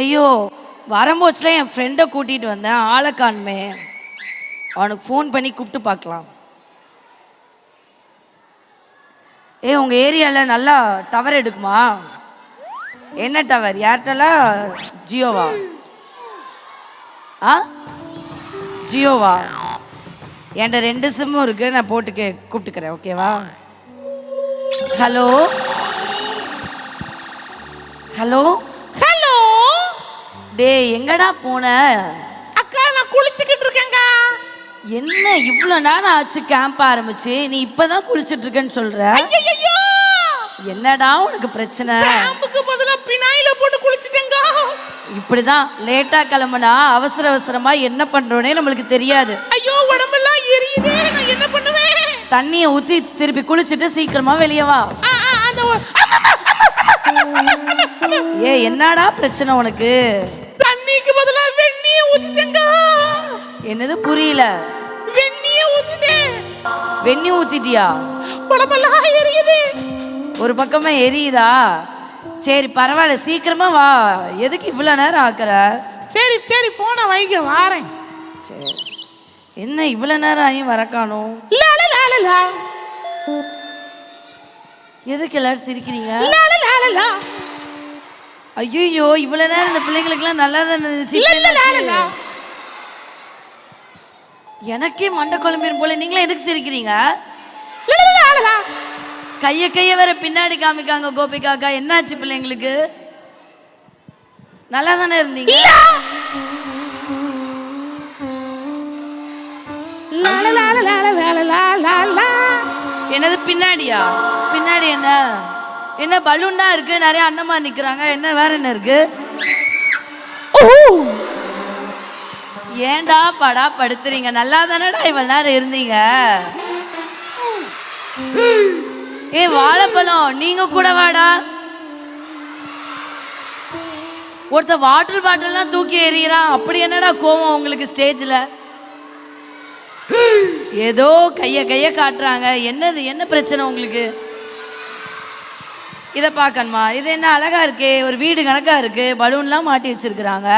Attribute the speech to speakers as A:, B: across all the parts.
A: ஐயோ, வரும்போச்சுல என் ஃப்ரெண்டை கூட்டிகிட்டு வந்தேன், ஆளை காணுமே. அவனுக்கு ஃபோன் பண்ணி கூப்பிட்டு பார்க்கலாம். உங்கள் ஏரியாவில் நல்லா டவர் எடுக்குமா? என்ன டவர்? ஏர்டெல்லா ஜியோவா? ஜியோவா? என்கிட்ட 2 சிம்மும் இருக்குது, நான் போட்டு கூப்பிட்டுக்கிறேன். ஓகேவா? Hello hello
B: hello.
A: டேய், எங்கடா போன?
B: அக்கா, நான் குளிச்சுக்கிட்டு இருக்கேங்க.
A: என்ன இவ்வளோ நேரம் ஆச்சு கேம்ப் ஆரம்பிச்சு, நீ இப்பதான் குளிச்சுட்டு இருக்கேன்னு சொல்ற?
B: ஐயையோ,
A: என்னடா உனக்கு பிரச்சனை?
B: ஷாம்புக்கு பதிலா பினாயில போட்டு குளிச்சிட்டேங்க.
A: இப்படிதான் லேட்டா கிளம்புனா அவசர அவசரமா என்ன பண்றோனே நம்மளுக்கு தெரியாது.
B: ஐயோ, உடம்பெல்லாம் எரியுதே, நான் என்ன பண்ணுவேன்?
A: தண்ணியை ஊத்தி திருப்பி குளிச்சுட்டு சீக்கிரமா வெளியே வா. என்னடா பிரச்சனை உனக்கு?
B: தண்ணிக்கு பதிலா வெந்நீய ஊத்திட்டேங்க.
A: என்னது புரியல?
B: வெந்நீய ஊத்திட்டேன்.
A: வெந்நீ ஊத்திட்டியா?
B: உடம்பெல்லாம் எரியுது.
A: ஒரு பக்கமா எரியுதா? சரி பரவாயில்ல, சீக்கிரமா வா. எதுக்கு இவ்வளோ நேரம் ஆக்குற?
B: சரி சரி, போனை வைங்க, வாரேன்.
A: சரி, என்ன இவ்வளோ நேரம் ஆகியும் வர காணோம்? எதுக்கு எல்லாரும் சிரிக்கிறீங்க? ஐயோ, இவ்வளோ நேரம் இந்த பிள்ளைங்களுக்குலாம் நல்லா தான் இருந்துச்சு. எனக்கே மண்டை குழம்பிரும் போல. நீங்களே எதுக்கு சிரிக்கிறீங்க? கைய வேற பின்னாடி காமிக்காங்க. கோபிகாக்கா, என்னாச்சு பிள்ளைங்களுக்கு? நல்லா தானே இருந்தீங்க? என்னது பின்னாடியா? பின்னாடி என்ன என்ன பலூன் தான் இருக்கு, நிறைய அண்ணமா நிக்கிறாங்க. என்ன வேற என்ன இருக்கு? ஏண்டா படா படுத்துறீங்க? நல்லா தானடா இவ்வளவு நேரம் இருந்தீங்க. வாழைப்பழம், நீங்க கூட வாடா. ஒருத்த வாட்டர் பாட்டில்லாம் தூக்கி எறிகிறான். அப்படி என்னடா கோவம் உங்களுக்கு ஸ்டேஜ்ல? ஏதோ கைய காட்டுறாங்க. என்னது, என்ன பிரச்சனை உங்களுக்கு? இதை பார்க்கணுமா? இது என்ன அழகா இருக்கே, ஒரு வீடு கணக்கா இருக்கு, பலூன்லாம் மாட்டி வச்சிருக்கிறாங்க.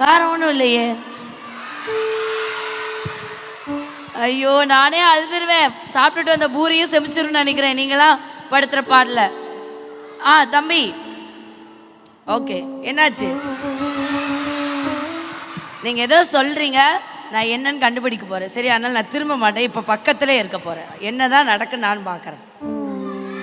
A: வேற ஒன்றும் இல்லையே. ஐயோ, நானே அழுதுருவேன். சாப்பிட்டுட்டு வந்த பூரியும் செமிச்சிருன்னு நினைக்கிறேன். நீங்களாம் படுத்துற பாடல. தம்பி, ஓகே, என்னாச்சு? நீங்க ஏதோ சொல்றீங்க, நான் என்னன்னு கண்டுபிடிக்க போறேன். சரி, அதனால நான் திரும்ப மாட்டேன். இப்ப பக்கத்திலே இருக்க போறேன். என்னதான் நடக்குன்னு நான் பார்க்கறேன்.